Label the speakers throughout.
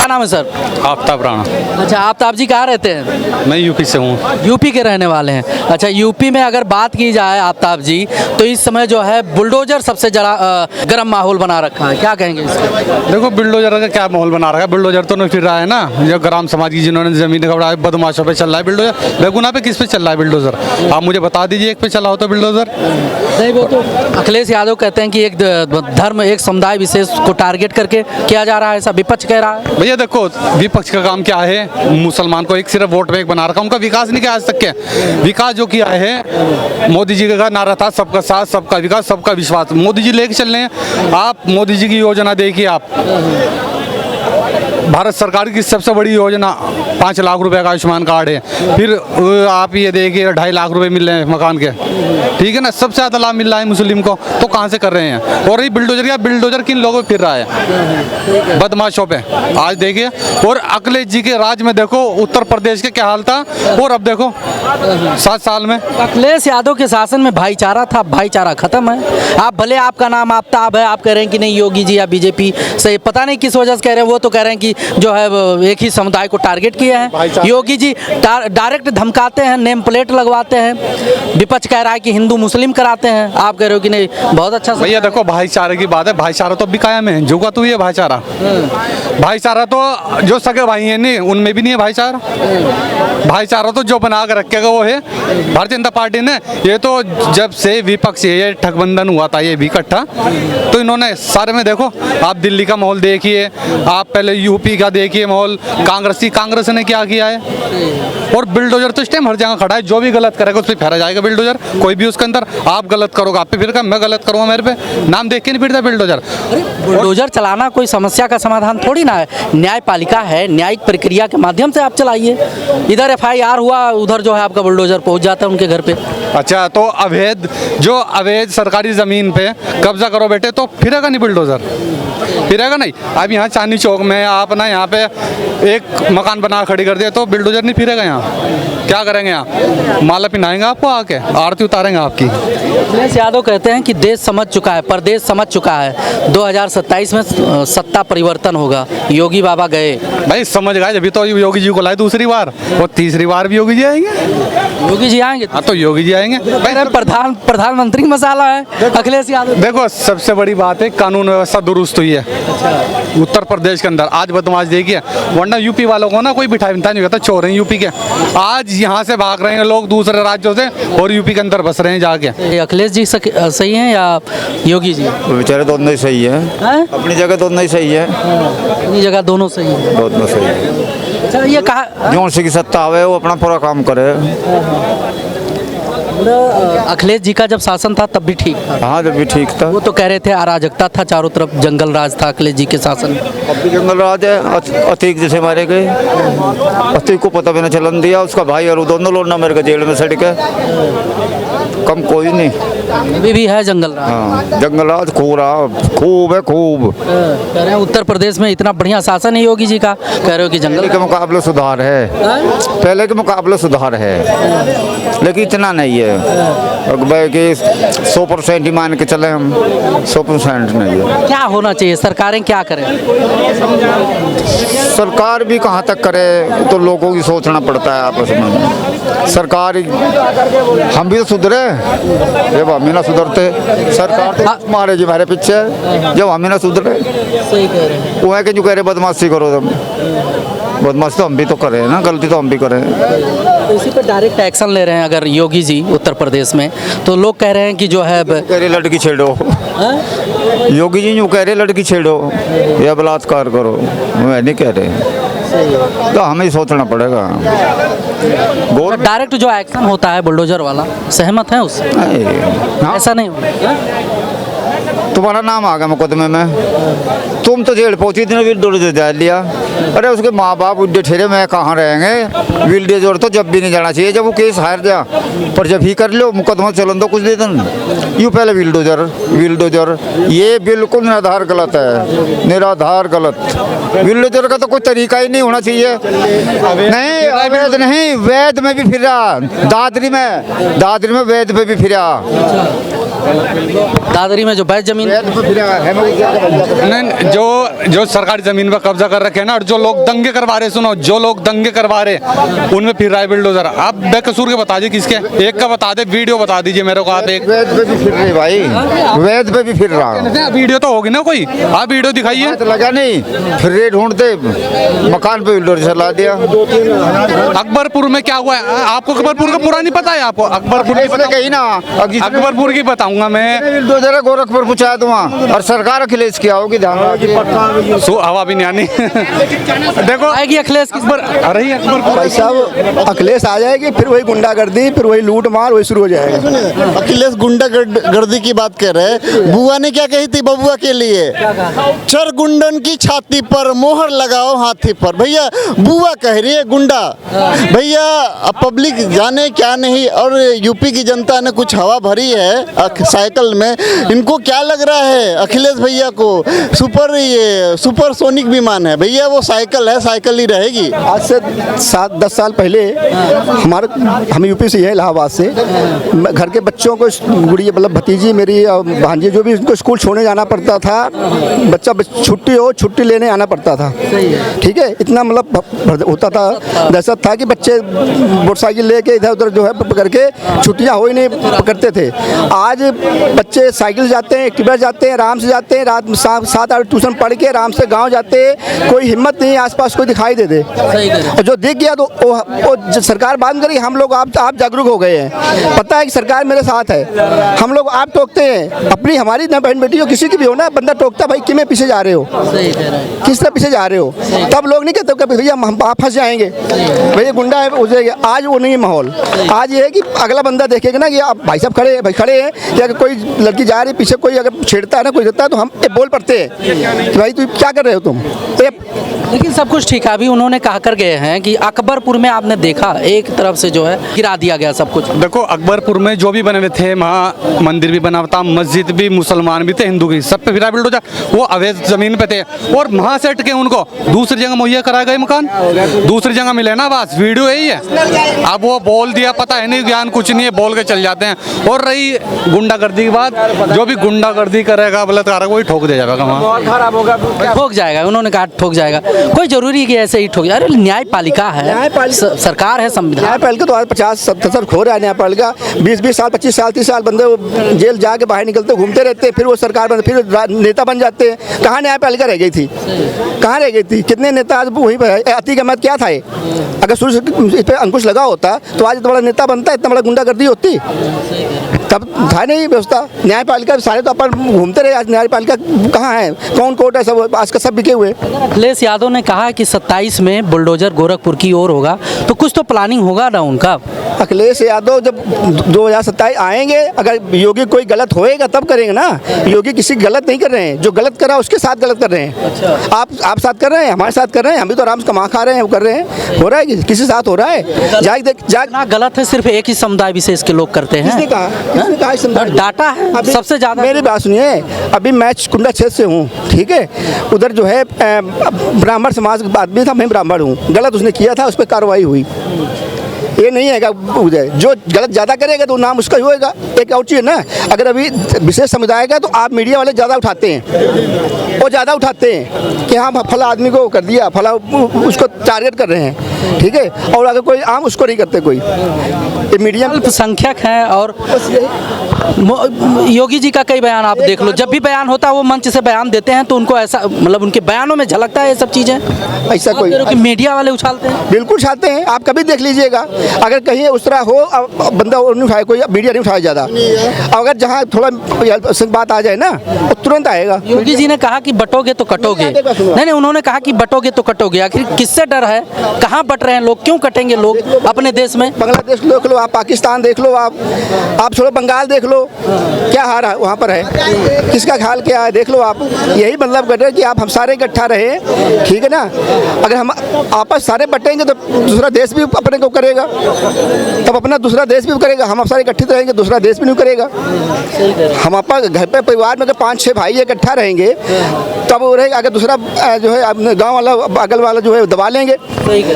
Speaker 1: नाम है सर?
Speaker 2: आफ्ताब राणा।
Speaker 1: अच्छा, आफ्ताब जी कहाँ रहते हैं?
Speaker 2: मैं यूपी से हूँ।
Speaker 1: यूपी के रहने वाले हैं। अच्छा, यूपी में अगर बात की जाए आफ्ताब जी, तो इस समय जो है बुलडोजर सबसे गर्म माहौल बना रखा है, क्या कहेंगे इसको?
Speaker 2: देखो बुलडोजर का क्या माहौल बना रखा है, बुलडोजर तो नहीं फिर रहा है ना, जो ग्राम समाज की जिन्होंने जमीन घबराई बदमाशों पे चल रहा है बुलडोजर। बेगुनाह पे किस पे चल रहा है बुलडोजर? आप मुझे बता दीजिए एक पे चला हो तो बुलडोजर।
Speaker 1: नहीं, वो तो अखिलेश यादव कहते हैं कि एक धर्म, एक समुदाय विशेष को टारगेट करके किया जा रहा है, ऐसा विपक्ष कह रहा है।
Speaker 2: भैया देखो विपक्ष का काम क्या है, मुसलमान को एक सिर्फ वोट बैंक बना रखा, उनका विकास नहीं किया आज तक। के विकास जो किया है, मोदी जी का नारा था सबका साथ सबका विकास सबका विश्वास, मोदी जी लेके चल रहे हैं। आप मोदी जी की योजना देखिए, आप भारत सरकार की सबसे बड़ी योजना 5 लाख रुपए का आयुष्मान कार्ड है। फिर आप ये देखिए 2.5 लाख रुपए मिल रहे हैं मकान के, ठीक है ना, सबसे ज़्यादा लाभ मिल रहा है मुस्लिम को, तो कहाँ से कर रहे हैं? और ये बिल्डोजर किन लोगों पे फिर रहा है? बदमाशों पे। आज देखिए, और अखिलेश जी के राज में देखो उत्तर प्रदेश के क्या हाल था, और अब देखो 7 साल में
Speaker 1: अखिलेश यादव के शासन में भाईचारा था, भाईचारा खत्म है। आप भले आपका नाम आफ्ताब है, आप कह रहे हैं कि नहीं योगी जी या बीजेपी से, पता नहीं किस वजह से कह रहे हैं, वो तो कह रहे हैं कि जो है एक ही समुदाय को टारगेट किया है। योगी जी डायरेक्ट धमकाते हैं, नेम प्लेट लगवाते हैं, विपक्ष कह रहा है कि हिंदू मुस्लिम कराते हैं, आप कह रहे हो कि नहीं बहुत अच्छा।
Speaker 2: भैया देखो भाईचारे की बात है, भाईचारा तो अभी कायम है, जुगा तो ये भाईचारा। भाईचारा तो जो सगे भाई हैं नहीं उनमें भी नहीं है भाईचारा। भाईचारा तो जो बना कर रखेगा वो है भारतीय जनता पार्टी ने। ये तो जब से विपक्ष ये ठगबंधन हुआ था ये भी इकट्ठा, तो इन्होंने सारे में देखो, आप दिल्ली का माहौल देखिए, आप पहले यूपी का देखिए माहौल, कांग्रेस ने क्या किया है। और बिल्डोजर तो इस टाइम हर जगह खड़ा है, जो भी गलत करेगा उस पर फेरा जाएगा बिल्डोजर। कोई भी उसके अंदर, आप गलत करोगे आप पे फिर, मैं गलत करूँगा मेरे पे, नाम देख के नहीं फिरता बिल्डोजर।
Speaker 1: बुलडोजर चलाना कोई समस्या का समाधान थोड़ी ना है, न्यायपालिका है, न्यायिक प्रक्रिया के माध्यम से आप चलाइए। इधर FIR हुआ, उधर जो है आपका बुलडोजर पहुंच जाता है उनके घर पे।
Speaker 2: अच्छा, तो अवैध सरकारी जमीन पे कब्जा करो बेटे, तो फिरेगा नहीं बुलडोजर, फिरेगा नहीं। अब यहाँ चांदनी चौक में आप ना यहाँ पे एक मकान बना खड़ी कर दिया तो बिल्डोजर नहीं फिरेगा। यहाँ क्या करेंगे? यहाँ माला पिनाएंगे आपको, आके आरती उतारेंगे आपकी।
Speaker 1: अखिलेश यादव कहते हैं कि देश समझ चुका है, प्रदेश समझ चुका है, 2027 में सत्ता परिवर्तन होगा, योगी बाबा गए।
Speaker 2: भाई समझ गए, जब तो योगी जी को लाए दूसरी बार, और तीसरी बार भी योगी जी आएंगे।
Speaker 1: योगी जी आएंगे?
Speaker 2: हाँ तो योगी जी आएंगे भाई।
Speaker 1: प्रधानमंत्री मसाला है अखिलेश यादव।
Speaker 2: देखो सबसे बड़ी बात है कानून व्यवस्था दुरुस्त हुई है उत्तर प्रदेश के अंदर। आज बदमाश देखिए, वरना यूपी वालों को ना कोई बिठा नहीं कहता, चोर हैं यूपी के। आज यहाँ से भाग रहे हैं लोग दूसरे राज्यों से और यूपी के अंदर बस रहे हैं जाके।
Speaker 1: अखिलेश जी सही हैं या योगी जी?
Speaker 3: बेचारे दोनों ही सही है, अपनी जगह दोनों ही सही है,
Speaker 1: अपनी जगह दोनों सही है,
Speaker 3: दोनों सही है।
Speaker 1: अच्छा, ये कहा
Speaker 3: जो उनसे की सत्ता आवे वो अपना पूरा काम करे।
Speaker 1: अखिलेश जी का जब शासन था तब भी ठीक था।
Speaker 3: हाँ जब भी ठीक था।
Speaker 1: वो तो कह रहे थे अराजकता था, चारों तरफ जंगल राज था अखिलेश जी के शासन में।
Speaker 3: अब भी जंगल राज है, अतीक जैसे मारे गए, अतीक को पता भी नहीं चलन दिया, उसका भाई और दोनों लोग ना मेरे को जेल में सड़ के, कम कोई नहीं।
Speaker 1: अभी भी है जंगल राज।
Speaker 3: हाँ जंगल राज खूब है खूब।
Speaker 1: कह रहे हैं उत्तर प्रदेश में इतना बढ़िया शासन है योगी जी का, कह रहे हो कि जंगल
Speaker 3: के मुकाबले सुधार है, पहले के मुकाबले सुधार है, लेकिन इतना नहीं है भाई कि 100% ही मान के चले हम, 100% नहीं है।
Speaker 1: क्या होना चाहिए, सरकारें क्या करें?
Speaker 3: सरकार भी कहाँ तक करे, तो लोगों की सोचना पड़ता है आपस में। सरकार हम भी तो सुधरे, जब हम ही ना सुधरते सरकार तो मारेगी हमारे पीछे, जब हम ही ना सुधरे।
Speaker 1: सही कह रहे हैं।
Speaker 3: वो है कि जो कह रहे बदमाशी करो तुम, बदमाशी तो हम भी तो करें ना, गलती तो हम भी करें।
Speaker 1: तो इसी पर डायरेक्ट एक्शन ले रहे हैं अगर योगी जी उत्तर प्रदेश में, तो लोग कह रहे हैं कि जो है
Speaker 3: कह रहे लड़की छेड़ो, योगी जी यूँ कह रहे लड़की छेड़ो या बलात्कार करो, मैं नहीं कह रहे, तो हमें सोचना पड़ेगा।
Speaker 1: डायरेक्ट जो एक्शन होता है बुलडोजर वाला, सहमत है उससे? ऐसा नहीं होगा।
Speaker 3: तुम्हारा नाम आ गया मुकदमे में, तुम तो जेल पहुंची थी ना, विल्डोजर जा लिया। अरे उसके माँ बाप बुढ़े ठेरे में कहाँ रहेंगे? विल्डोजर तो जब भी नहीं जाना चाहिए, जब वो केस हार जा, पर जब ही कर लो मुकदमा चलन दो कुछ दिन, यूँ पहले विल्डोजर ये बिल्कुल निराधार गलत है, निराधार गलत। विल्डोजर का तो कोई तरीका ही नहीं होना चाहिए। नहीं अवैध नहीं, वैध में भी फिरा, दादरी में वैध में भी फिरा।
Speaker 1: दादरी में जो बैच जमीन
Speaker 2: नहीं, जो सरकारी जमीन पर कब्जा कर रखे हैं ना, और जो लोग दंगे करवा रहे, सुनो, जो लोग दंगे करवा रहे उनमें फिर रहा है बिल्डोजर। आप बेकसूर के बता दीजिए किसके, एक का बता दे, वीडियो बता दीजिए मेरे को आप एक।
Speaker 3: वैद पे भी फिर रहे भाई, वैद पे भी फिर रहा।
Speaker 2: वीडियो तो होगी ना कोई, आप वीडियो दिखाइए।
Speaker 3: तो लगा नहीं, फिर रेड ढूंढते मकान पे बिल्डोजर चला दिया।
Speaker 2: अकबरपुर में क्या हुआ है, आपको अकबरपुर का पूरा नहीं पता है? आपको अकबरपुर की
Speaker 3: कहीं ना,
Speaker 2: अकबरपुर की बताऊंगा मैं।
Speaker 3: बिल्डोजर है गोरखपुर पहुंचाया तो वहाँ, और सरकार अखिलेश की आओगी, ध्यान
Speaker 2: हवा भी नहीं आनी। देखो
Speaker 1: आएगी अखिलेश की
Speaker 2: अकबर, अरे अकबरपुर
Speaker 4: भाई साहब अखिलेश आ जाएगी, फिर वही गुंडागर्दी, फिर वही लूट मार, वही शुरू हो जाएगा।
Speaker 5: अखिलेश गुंडागर्दी की बात कर रहे हैं। बुआ ने क्या कही थी बबुआ के लिए? चर गुंडन की छाती पर मोहर लगाओ हाथी पर। भैया बुआ कह रही है गुंडा। भैया अब पब्लिक जाने क्या नहीं, और यूपी की जनता ने कुछ हवा भरी है साइकिल में। इनको क्या लग रहा है अखिलेश भैया को? सुपर सोनिक विमान है भैया, वो साइकिल है, साइकिल ही रहेगी।
Speaker 4: आज से 7-10 साल पहले हम यूपी से हैं, इलाहाबाद से। घर के बच्चों को, गुड़िया मतलब भतीजी मेरी और भांजी, जो भी उनको स्कूल छोड़ने जाना पड़ता था, बच्चा छुट्टी हो, छुट्टी लेने आना पड़ता था। ठीक है, इतना मतलब होता था, दहशत था कि बच्चे मोटरसाइकिल लेके इधर उधर जो है पकड़ के छुट्टियाँ हो ही नहीं पकड़ते थे। आज बच्चे साइकिल जाते हैं, एक्टिवा जाते हैं, आराम से जाते हैं, रात 7-8 ट्यूशन पढ़ के आराम से गाँव जाते हैं। कोई हिम्मत नहीं आसपास कोई दिखाई दे दे, और जो दिख गया तो वो सरकार बात करी। हम लोग आप जागरूक हो गए हैं, पता है कि सरकार मेरे साथ है। हम लोग आप टोकते हैं, अपनी हमारी ना बहन बेटी हो, किसी की भी हो ना, बंदा टोकता भाई कि मैं पीछे जा रहे हो, किस तरह पीछे जा रहे हो, तब लोग नहीं कहते भैया हम आप फंस जाएंगे, भैया गुंडा है हो जाएगा। आज वो नहीं है माहौल। आज ये है कि अगला बंदा देखेगा ना कि आप भाई साहब खड़े हैं, या अगर कोई लड़की जा रही पीछे, कोई अगर छेड़ता है ना, कोई देता है, तो हम बोल पड़ते हैं कि भाई तुम क्या कर रहे हो तुम।
Speaker 1: लेकिन सब कुछ ठीक है। अभी उन्होंने कहा कर गए हैं कि अकबरपुर में आपने देखा एक तरफ से जो है गिरा दिया गया सब कुछ।
Speaker 2: देखो अकबरपुर में जो भी बने हुए थे, वहाँ मंदिर भी बना था, मस्जिद भी, मुसलमान भी थे, हिंदू भी, सब पे फिरा बिल्डोजर। वो अवैध जमीन पे थे, और वहाँ से हटके उनको दूसरी जगह मुहैया कराए गए मकान, दूसरी जगह मिले ना, बस वीडियो यही है। अब वो बोल दिया, पता है नहीं, ज्ञान कुछ नहीं है, बोल के चल जाते हैं। और रही गुंडागर्दी की बात, जो भी गुंडागर्दी करेगा, बलात्कार वही ठोक दे जाएगा वहाँ,
Speaker 1: ठोक जाएगा। उन्होंने कहा ठोक जाएगा। कोई जरूरी है कि ऐसे ही ठोक जाए? अरे न्यायपालिका है, सरकार है, संविधान।
Speaker 4: न्यायपालिका तो आज 50-70 खो रहा है। न्यायपालिका 20-20 साल, 25 साल, 30 साल बंदे जेल जाके बाहर निकलते घूमते रहते, फिर वो सरकार बन, फिर नेता बन जाते हैं। कहाँ न्यायपालिका रह गई थी? कहाँ रह गई थी? कितने नेता आज वहीं पर है। अतीक अहमद क्या था? अगर शुरू से इस पर अंकुश लगा होता तो आज इतना बड़ा नेता बनता, इतना बड़ा गुंडागर्दी होती, तब था नहीं व्यवस्था। न्यायपालिका सारे तो अपन घूमते रहे, आज न्यायपालिका कहाँ है? कौन कोर्ट है? सब आज का सब बिके हुए।
Speaker 1: अखिलेश यादव ने कहा कि 27 में बुलडोजर गोरखपुर की ओर होगा, तो कुछ तो प्लानिंग होगा ना उनका।
Speaker 4: अखिलेश यादव जब 2027 आएंगे, अगर योगी कोई गलत होएगा तब करेंगे ना। योगी किसी गलत नहीं कर रहे हैं, जो गलत करा उसके साथ गलत कर रहे हैं। अच्छा। आप साथ कर रहे हैं, हमारे साथ कर रहे हैं, हम भी तो आराम से कमा खा रहे हैं, वो कर रहे हैं। हो रहा है किसी साथ हो रहा है?
Speaker 1: ना गलत है, सिर्फ एक ही समुदाय विशेष के लोग करते हैं।
Speaker 4: किसने कहा?
Speaker 1: डाटा है सबसे ज्यादा।
Speaker 4: मेरी बात सुनिए, अभी मैं कुंडा क्षेत्र से हूँ, ठीक है, उधर जो है ब्राह्मण समाज का आदमी था, मैं ब्राह्मण हूँ, गलत उसने किया था, उस पर कार्रवाई हुई। ये नहीं है जो गलत ज़्यादा करेगा तो नाम उसका ही होएगा। एक और चीज़ ना, अगर अभी विशेष समुदाय का, तो आप मीडिया वाले ज़्यादा उठाते हैं, वो ज़्यादा उठाते हैं कि हाँ फला आदमी को कर दिया, फला उसको टारगेट कर रहे हैं, ठीक है, और अगर कोई आम उसको नहीं करते कोई। ये मीडिया
Speaker 1: अल्पसंख्यक हैं, और योगी जी का कई बयान आप देख लो, जब भी बयान होता है वो मंच से बयान देते हैं, तो उनको ऐसा मतलब उनके बयानों में झलकता है ये सब चीज़ें।
Speaker 4: ऐसा कोई
Speaker 1: मीडिया वाले उछालते हैं,
Speaker 4: बिल्कुल उछालते हैं। आप कभी देख लीजिएगा, अगर कहीं उस तरह हो, बंदा नहीं उठाए, कोई मीडिया नहीं उठाया ज़्यादा। अगर जहाँ थोड़ा बात आ जाए ना, वो तुरंत आएगा।
Speaker 1: योगी जी ने कहा कि बटोगे तो कटोगे। नहीं, उन्होंने कहा कि बटोगे तो कटोगे। आखिर किससे डर है? कहाँ बट रहे हैं लोग? क्यों कटेंगे लोग अपने देश में?
Speaker 4: बांग्लादेश देख लो, आप पाकिस्तान देख लो, आप छोड़ो बंगाल देख लो, क्या हाल है वहाँ पर है, किसका हाल क्या है देख लो आप। यही मतलब कर रहे हैं कि आप हम सारे इकट्ठा रहे, ठीक है ना। अगर हम आपस सारे बटेंगे तो दूसरा देश भी अपने को करेगा, तब अपना दूसरा देश भी करेगा। हम सारे इकट्ठित रहेंगे, दूसरा देश भी नहीं करेगा। हम अपना घर पे परिवार में अगर 5-6 भाई इकट्ठा रहेंगे तब वो रहेगा। अगर दूसरा जो है अपने गाँव वाला, अगल वाला जो है दबा लेंगे,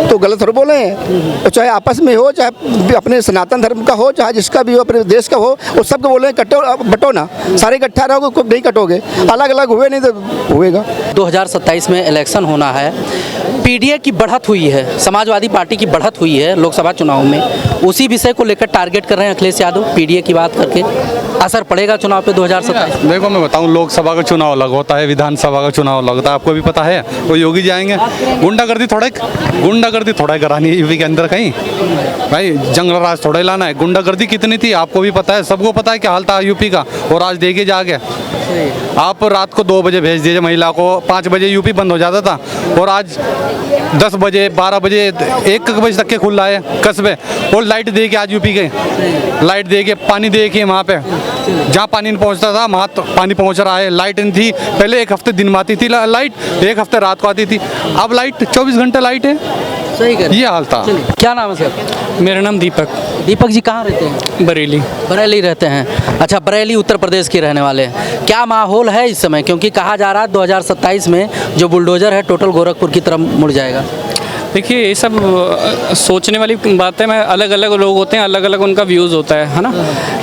Speaker 4: तो गलत थोड़ी बोले हैं। तो चाहे आपस में हो, चाहे अपने सनातन धर्म का हो, चाहे जिसका भी हो, अपने देश का हो, वो सबको बोले कटो, बटो ना, सारे इकट्ठा रहोगे, खूब नहीं कटोगे, अलग अलग हुए नहीं तो होएगा।
Speaker 1: 2027 में इलेक्शन होना है, पीडीए की बढ़त हुई है, समाजवादी पार्टी की बढ़त हुई है लोकसभा चुनाव में, उसी विषय को लेकर टारगेट कर रहे हैं अखिलेश यादव। पीडीए की बात करके असर पड़ेगा चुनाव पे 2027?
Speaker 2: देखो मैं बताऊं, लोकसभा का चुनाव अलग होता है, विधानसभा का चुनाव अलग होता है, आपको भी पता है। वो योगी जाएंगे, गुंडागर्दी थोड़ा करानी है यूपी के अंदर कहीं, भाई जंगल राज थोड़ा लाना है। गुंडागर्दी कितनी थी आपको भी पता है, सबको पता है क्या हाल था यूपी का। और आज देखिए जाके आप रात को 2 बजे भेज दीजिए महिला को, 5 बजे यूपी बंद हो जाता था, और आज 10 बजे 12 बजे 1 बजे तक के खुला है कस्बे। और लाइट दे के आज यूपी के लाइट दे के, पानी दे के, वहाँ पे जहाँ पानी नहीं पहुँचता था वहाँ तो पानी पहुँच रहा है। लाइट नहीं थी पहले, 1 हफ्ते दिन में आती थी लाइट, 1 हफ्ते रात को आती थी, अब लाइट 24 घंटे लाइट है।
Speaker 1: सही कर
Speaker 2: ये हाल था।
Speaker 1: क्या नाम है सर?
Speaker 6: मेरा नाम दीपक,
Speaker 1: दीपक जी कहाँ रहते हैं?
Speaker 6: बरेली।
Speaker 1: बरेली रहते हैं। अच्छा, बरेली उत्तर प्रदेश के रहने वाले हैं। क्या माहौल है इस समय, क्योंकि कहा जा रहा है 2027 में जो बुलडोजर है टोटल गोरखपुर की तरफ मुड़ जाएगा?
Speaker 6: देखिए ये सब सोचने वाली बात है। मैं अलग अलग लोग होते हैं, अलग अलग उनका व्यूज़ होता है ना।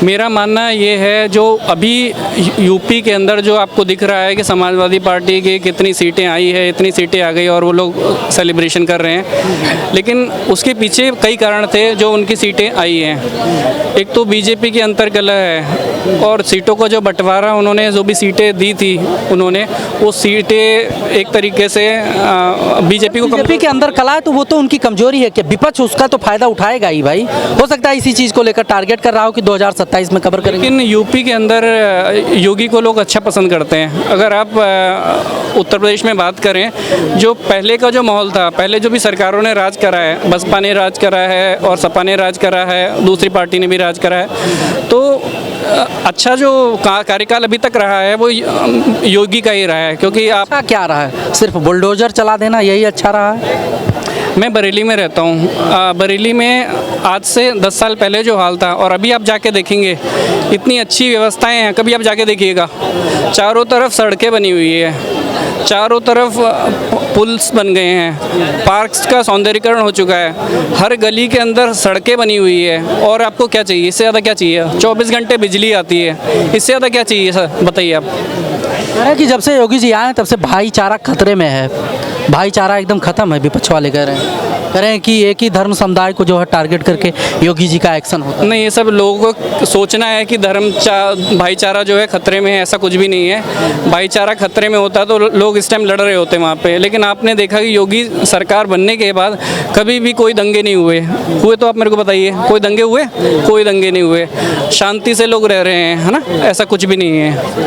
Speaker 6: मेरा मानना ये है, जो अभी यूपी के अंदर जो आपको दिख रहा है कि समाजवादी पार्टी की कितनी सीटें आई है, इतनी सीटें आ गई और वो लोग सेलिब्रेशन कर रहे हैं, लेकिन उसके पीछे कई कारण थे जो उनकी सीटें आई हैं। एक तो बीजेपी की अंतर्कलह है, और सीटों का जो बंटवारा उन्होंने जो भी सीटें दी थी उन्होंने, वो सीटें एक तरीके से बीजेपी
Speaker 1: के अंदर कला है, तो वो तो उनकी कमजोरी है कि विपक्ष उसका तो फायदा उठाएगा ही भाई। हो सकता है इसी चीज़ को लेकर टारगेट कर रहा हो कि 2027 में कवर करेंगे।
Speaker 6: लेकिन यूपी के अंदर योगी को लोग अच्छा पसंद करते हैं। अगर आप उत्तर प्रदेश में बात करें, जो पहले का जो माहौल था, पहले जो भी सरकारों ने राज करा है, बसपा ने राज करा है और सपा ने राज करा है, दूसरी पार्टी ने भी राज करा है, तो अच्छा जो कार्यकाल अभी तक रहा है वो योगी का ही रहा है। क्योंकि आप
Speaker 1: अच्छा क्या रहा है, सिर्फ बुलडोजर चला देना यही अच्छा रहा है?
Speaker 6: मैं बरेली में रहता हूँ। बरेली में आज से 10 साल पहले जो हाल था और अभी आप जाके देखेंगे, इतनी अच्छी व्यवस्थाएं हैं, कभी आप जाके देखिएगा। चारों तरफ सड़कें बनी हुई है, चारों तरफ पुल्स बन गए हैं, पार्क्स का सौंदर्यीकरण हो चुका है, हर गली के अंदर सड़कें बनी हुई है। और आपको क्या चाहिए, इससे ज़्यादा क्या चाहिए? 24 घंटे बिजली आती है, इससे ज़्यादा क्या चाहिए सर, बताइए आप।
Speaker 1: कह रहे हैं कि जब से योगी जी आए तब से भाईचारा खतरे में है, भाईचारा एकदम खत्म है, विपक्ष वाले कह रहे हैं कि एक ही धर्म समुदाय को जो है टारगेट करके योगी जी का एक्शन होता है।
Speaker 6: नहीं, ये सब लोगों को सोचना है कि भाईचारा जो है खतरे में है, ऐसा कुछ भी नहीं है। भाईचारा खतरे में होता तो लोग इस टाइम लड़ रहे होते वहाँ पे। लेकिन आपने देखा कि योगी सरकार बनने के बाद कभी भी कोई दंगे नहीं हुए तो आप मेरे को बताइए, कोई दंगे हुए? कोई दंगे नहीं हुए, शांति से लोग रह रहे हैं, है ना, ऐसा कुछ भी नहीं है।